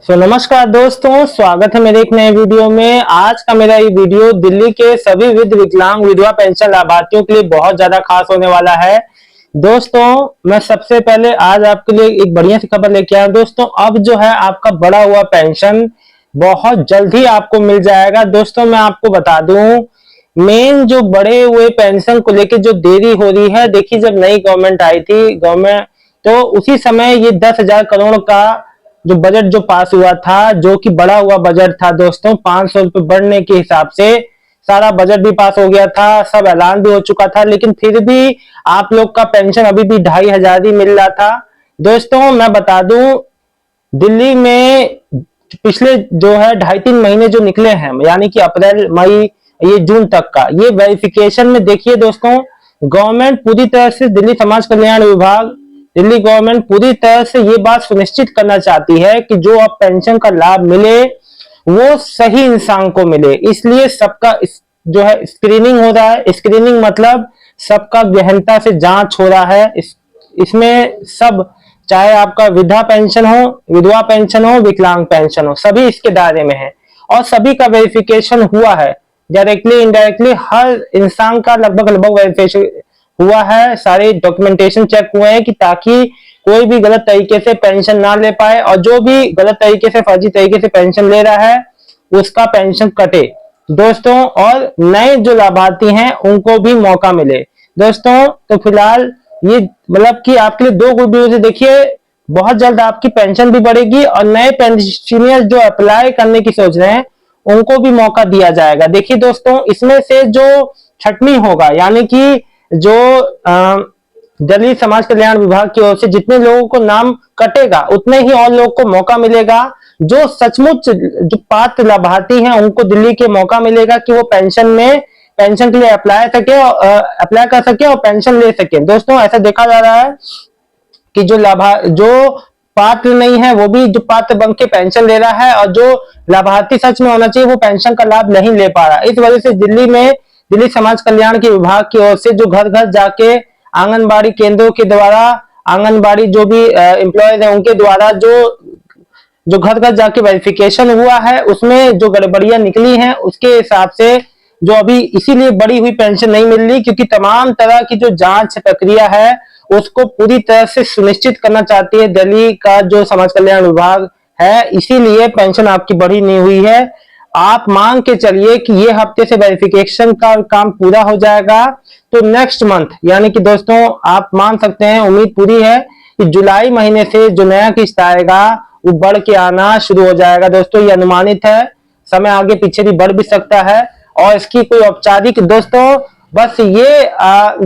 नमस्कार दोस्तों, स्वागत है मेरे एक नए वीडियो में। आज का मेरा ये वीडियो दिल्ली के सभी वृद्ध विकलांग विधवा पेंशन लाभार्थियों के लिए बहुत ज्यादा खास होने वाला है। दोस्तों, मैं सबसे पहले आज आपके लिए एक बढ़िया सी खबर लेके आया हूं। दोस्तों, अब जो है आपका बढ़ा हुआ पेंशन बहुत जल्द ही आपको मिल जाएगा। दोस्तों, मैं आपको बता दूं, मेन जो बढ़े हुए पेंशन को लेके जो देरी हो रही है, देखिए जब नई गवर्नमेंट आई थी तो उसी समय ये 10,000 करोड़ का जो बजट जो पास हुआ था, जो कि बढ़ा हुआ बजट था दोस्तों, 500 रुपए बढ़ने के हिसाब से सारा बजट भी पास हो गया था, सब ऐलान भी हो चुका था, लेकिन फिर भी आप लोग का पेंशन अभी भी 2,500 ही मिल रहा था। दोस्तों, मैं बता दूं, दिल्ली में पिछले जो है 2.5-3 महीने जो निकले हैं, यानी कि अप्रैल मई ये जून तक का, ये वेरिफिकेशन में देखिए दोस्तों, गवर्नमेंट पूरी तरह से दिल्ली समाज कल्याण विभाग, दिल्ली गवर्नमेंट पूरी तरह से ये बात सुनिश्चित करना चाहती है कि जो अब पेंशन का लाभ मिले वो सही इंसान को मिले। इसलिए सबका जो है स्क्रीनिंग हो रहा है। स्क्रीनिंग मतलब सबका गहनता से जांच हो रहा है। इसमें सब, चाहे आपका वृद्धा पेंशन हो, विधवा पेंशन हो, विकलांग पेंशन हो, सभी इसके दायरे में है और सभी का वेरिफिकेशन हुआ है। डायरेक्टली इनडायरेक्टली हर इंसान का लगभग वेरिफिकेशन हुआ है। सारे डॉक्यूमेंटेशन चेक हुए हैं कि ताकि कोई भी गलत तरीके से पेंशन ना ले पाए, और जो भी गलत तरीके से, फर्जी तरीके से पेंशन ले रहा है उसका पेंशन कटे दोस्तों, और नए जो लाभार्थी हैं उनको भी मौका मिले दोस्तों। तो फिलहाल ये मतलब कि आपके लिए दो गुड न्यूज है। देखिए, बहुत जल्द आपकी पेंशन भी बढ़ेगी और नए पेंशनर्स जो अप्लाई करने की सोच रहे हैं उनको भी मौका दिया जाएगा। देखिए दोस्तों, इसमें से जो छटनी होगा, यानी कि जो दिल्ली समाज कल्याण विभाग की ओर से जितने लोगों को नाम कटेगा उतने ही और लोगों को मौका मिलेगा। जो सचमुच जो पात्र लाभार्थी हैं उनको दिल्ली के मौका मिलेगा कि वो पेंशन के लिए अप्लाई कर सके और पेंशन ले सके। दोस्तों, ऐसा देखा जा रहा है कि जो पात्र नहीं है वो भी जो पात्र बन के पेंशन ले रहा है, और जो लाभार्थी सच में होना चाहिए वो पेंशन का लाभ नहीं ले पा रहा। इस वजह से दिल्ली समाज कल्याण के विभाग की ओर से जो घर घर जाके आंगनबाड़ी केंद्रों के द्वारा, आंगनबाड़ी जो भी एम्प्लॉयज है उनके द्वारा जो घर घर जाके वेरिफिकेशन हुआ है, उसमें जो गड़बड़ियां निकली हैं उसके हिसाब से जो अभी इसीलिए बढ़ी हुई पेंशन नहीं मिल रही, क्योंकि तमाम तरह की जो जांच प्रक्रिया है उसको पूरी तरह से सुनिश्चित करना चाहती है दिल्ली का जो समाज कल्याण विभाग है, इसीलिए पेंशन आपकी बढ़ी नहीं हुई है। आप मान के चलिए कि ये हफ्ते से वेरिफिकेशन का काम पूरा हो जाएगा, तो नेक्स्ट मंथ, यानी कि दोस्तों आप मान सकते हैं, उम्मीद पूरी है कि जुलाई महीने से जो नया किस्त आएगा वो बढ़ के आना शुरू हो जाएगा। दोस्तों, ये अनुमानित है, समय आगे पीछे भी बढ़ भी सकता है, और इसकी कोई औपचारिक, दोस्तों बस ये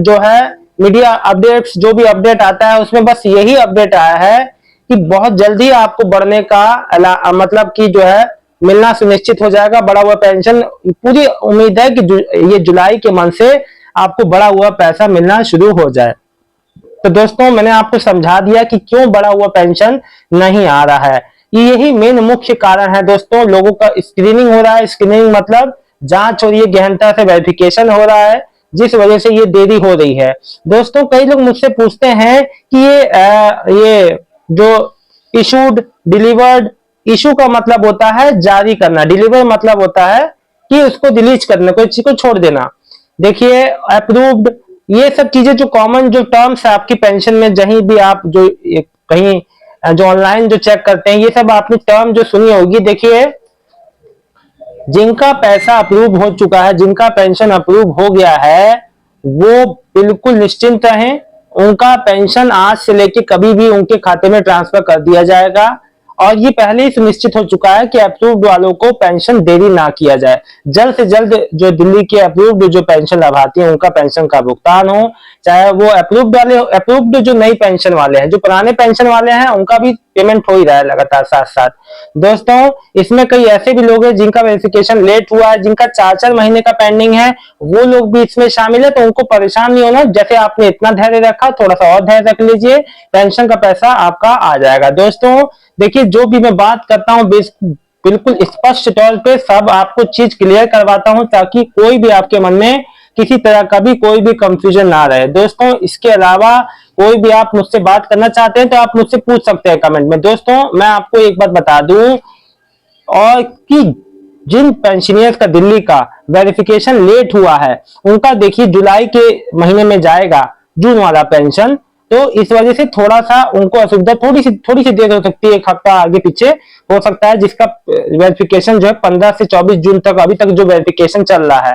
जो है मीडिया अपडेट्स, जो भी अपडेट आता है उसमें बस यही अपडेट आया है कि बहुत जल्दी आपको बढ़ने का मतलब कि जो है मिलना सुनिश्चित हो जाएगा बढ़ा हुआ पेंशन। पूरी उम्मीद है कि ये जुलाई के मंथ से आपको बढ़ा हुआ पैसा मिलना शुरू हो जाए। तो दोस्तों, मैंने आपको समझा दिया कि क्यों बढ़ा हुआ पेंशन नहीं आ रहा है। यही मेन मुख्य कारण है दोस्तों। लोगों का स्क्रीनिंग हो रहा है। स्क्रीनिंग मतलब जांच हो रही है, गहनता से वेरिफिकेशन हो रहा है, जिस वजह से ये देरी हो रही है। दोस्तों, कई लोग मुझसे पूछते हैं कि ये जो इशूड, डिलीवर्ड, इशू का मतलब होता है जारी करना, डिलीवर मतलब होता है कि उसको डिलीट करना, कोई चीज को छोड़ देना। देखिए, अप्रूव्ड, ये सब चीजें जो कॉमन जो टर्म्स है आपकी पेंशन में, जहीं भी आप जो कहीं जो ऑनलाइन जो चेक करते हैं, ये सब आपने टर्म जो सुनी होगी। देखिए, जिनका पैसा अप्रूव हो चुका है, जिनका पेंशन अप्रूव हो गया है, वो बिल्कुल निश्चिंत रहें। उनका पेंशन आज से लेके कभी भी उनके खाते में ट्रांसफर कर दिया जाएगा, और ये पहले ही सुनिश्चित हो चुका है कि अप्रूव्ड वालों को पेंशन देरी ना किया जाए। जल्द से जल्द जो दिल्ली के अप्रूव्ड जो पेंशन लाभार्थी हैं उनका पेंशन का भुगतान हो, चाहे वो अप्रूव्ड जो नई पेंशन वाले हैं, जो पुराने पेंशन वाले हैं उनका भी पेमेंट हो ही रहा है लगातार साथ साथ। दोस्तों, इसमें कई ऐसे भी लोग हैं जिनका वेरिफिकेशन लेट हुआ है, जिनका 4-4 महीने का पेंडिंग है, वो लोग भी इसमें शामिल है, तो उनको परेशान नहीं होना। जैसे आपने इतना धैर्य रखा, थोड़ा सा और धैर्य रख लीजिए, पेंशन का पैसा आपका आ जाएगा। दोस्तों, देखिए, जो भी मैं बात करता हूँ बिल्कुल स्पष्ट तौर पे सब आपको चीज क्लियर करवाता हूं, ताकि कोई भी आपके मन में किसी तरह का भी कोई भी कंफ्यूजन ना रहे दोस्तों। इसके अलावा कोई भी आप मुझसे बात करना चाहते हैं तो आप मुझसे पूछ सकते हैं कमेंट में। दोस्तों मैं आपको एक बात बता दूं और कि जिन पेंशनर्स का दिल्ली का वेरिफिकेशन लेट हुआ है उनका देखिए जुलाई के महीने में जाएगा जून वाला पेंशन, तो इस वजह से थोड़ा सा उनको असुविधा थोड़ी सी देर हो सकती है, एक हफ्ता आगे पीछे हो सकता है, जिसका वेरिफिकेशन जो है 15 से 24 जून तक अभी तक जो वेरिफिकेशन चल रहा है।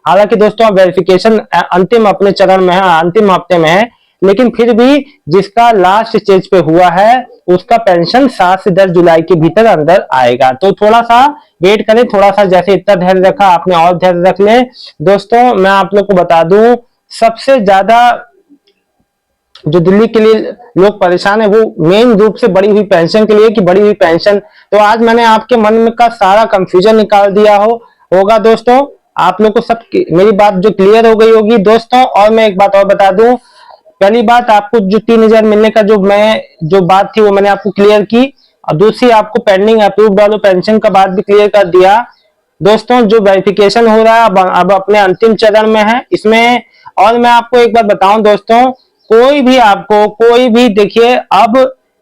हालांकि दोस्तों वेरिफिकेशन अंतिम अपने चरण में है, अंतिम हफ्ते में है, लेकिन फिर भी जिसका लास्ट स्टेज पे हुआ है उसका पेंशन 7 से 10 जुलाई के भीतर अंदर आएगा। तो थोड़ा सा वेट करें, थोड़ा सा जैसे इतना धैर्य रखा आपने और धैर्य रख ले। दोस्तों मैं आप लोग को बता दूं सबसे ज्यादा जो दिल्ली के लिए लोग परेशान है वो मेन रूप से बढ़ी हुई पेंशन के लिए कि बढ़ी हुई पेंशन। तो आज मैंने आपके मन में का सारा कंफ्यूजन निकाल दिया होगा दोस्तों, आप लोग को सब मेरी बात जो क्लियर हो गई होगी दोस्तों। और मैं एक बात और बता दूं, पहली बात आपको जो 3000 मिलने का जो बात थी वो मैंने आपको क्लियर की, और दूसरी आपको पेंडिंग अप्रूव वालों पेंशन का बात भी क्लियर कर दिया दोस्तों। जो वेरिफिकेशन हो रहा है अब अपने अंतिम चरण में है इसमें। और मैं आपको एक बात बताऊं दोस्तों, कोई भी देखिए अब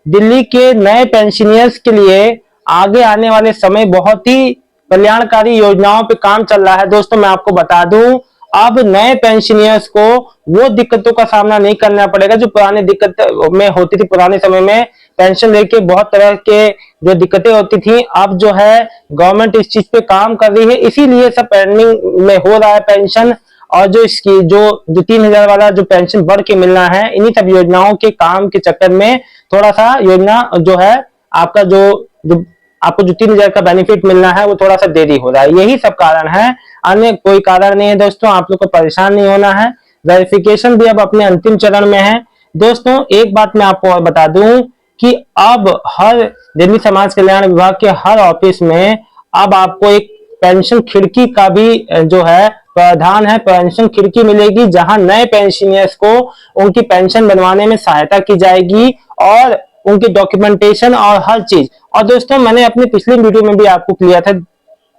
दिल्ली के नए पेंशनर्स के लिए आगे आने वाले समय बहुत ही कल्याणकारी योजनाओं पे काम चल रहा है दोस्तों। मैं आपको बता दूं अब नए पेंशनर्स को वो दिक्कतों का सामना नहीं करना पड़ेगा जो पुराने दिक्कत में होती थी। पुराने समय में पेंशन लेके बहुत तरह के जो दिक्कतें होती थी, अब जो है गवर्नमेंट इस चीज पे काम कर रही है, इसीलिए सब पेंडिंग में हो रहा है पेंशन। और जो इसकी जो 3000 वाला जो पेंशन बढ़ के मिलना है, इन्हीं सब योजनाओं के काम के चक्कर में थोड़ा सा योजना जो है आपका जो आपको जो 3000 का बेनिफिट मिलना है वो थोड़ा सा देरी हो रहा है, यही सब कारण है, अन्य कोई कारण नहीं है दोस्तों। आप लोग को परेशान नहीं होना है, वेरिफिकेशन भी अब अपने अंतिम चरण में है दोस्तों। एक बात मैं आपको और बता दूं कि अब हर दिल्ली समाज कल्याण विभाग के हर ऑफिस में अब आपको एक पेंशन खिड़की का भी जो है प्रावधान है, पेंशन खिड़की मिलेगी जहां नए पेंशनर्स को उनकी पेंशन बनवाने में सहायता की जाएगी और उनकी डॉक्यूमेंटेशन और हर चीज। और दोस्तों मैंने अपनी पिछली वीडियो में भी आपको क्लियर था।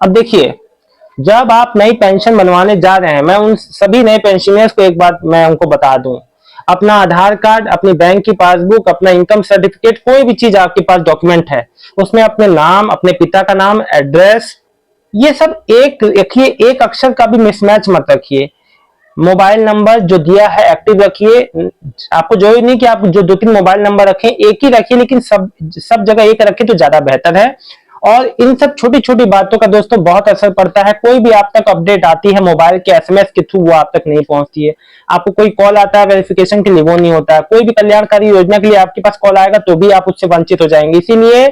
अब देखिए जब आप नई पेंशन बनवाने जा रहे हैं, मैं उन सभी नए पेंशनर्स को एक बात मैं उनको बता दूं, अपना आधार कार्ड, अपनी बैंक की पासबुक, अपना इनकम सर्टिफिकेट, कोई भी चीज आपके पास डॉक्यूमेंट है उसमें अपने नाम, अपने पिता का नाम, एड्रेस, ये सब एक रखिए, एक अक्षर का भी मिसमैच मत रखिए। मोबाइल नंबर जो दिया है एक्टिव रखिए, आपको जरूरी नहीं कि आप जो 2-3 मोबाइल नंबर रखें, एक ही रखिए, लेकिन सब जगह एक रखें तो ज्यादा बेहतर है। और इन सब छोटी छोटी बातों का दोस्तों बहुत असर पड़ता है। कोई भी आप तक अपडेट आती है मोबाइल के एसएमएस के थ्रू, वो आप तक नहीं पहुंचती है। आपको कोई कॉल आता है वेरिफिकेशन के लिए, वो नहीं होता है। कोई भी कल्याणकारी योजना के लिए आपके पास कॉल आएगा तो भी आप उससे वंचित हो जाएंगे। इसीलिए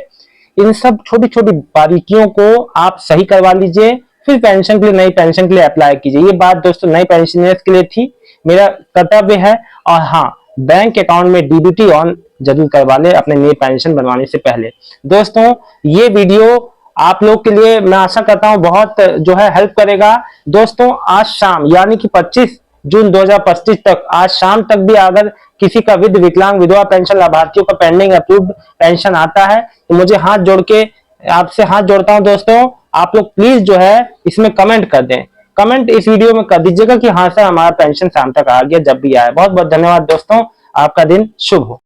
इन सब छोटी छोटी बारीकियों को आप सही करवा लीजिए, फिर पेंशन के लिए, नई पेंशन के लिए अप्लाई कीजिए। ये बात दोस्तों नए पेंशनर्स के लिए थी, मेरा कर्तव्य है। और हाँ, बैंक अकाउंट में डीबीटी ऑन जरूर करवा ले अपने नई पेंशन बनवाने से पहले। दोस्तों ये वीडियो आप लोग के लिए मैं आशा करता हूं बहुत जो है हेल्प करेगा दोस्तों। आज शाम यानी कि 25 जून 2025 तक, आज शाम तक भी अगर किसी का विकलांग विधवा पेंशन लाभार्थियों का पेंडिंग अप्रूव्ड पेंशन आता है तो मुझे हाथ जोड़ के आपसे हाथ जोड़ता हूं दोस्तों, आप लोग प्लीज जो है इसमें कमेंट कर दें। कमेंट इस वीडियो में कर दीजिएगा कि हाँ सर हमारा पेंशन शाम तक आ गया, जब भी आए। बहुत बहुत धन्यवाद दोस्तों, आपका दिन शुभ हो।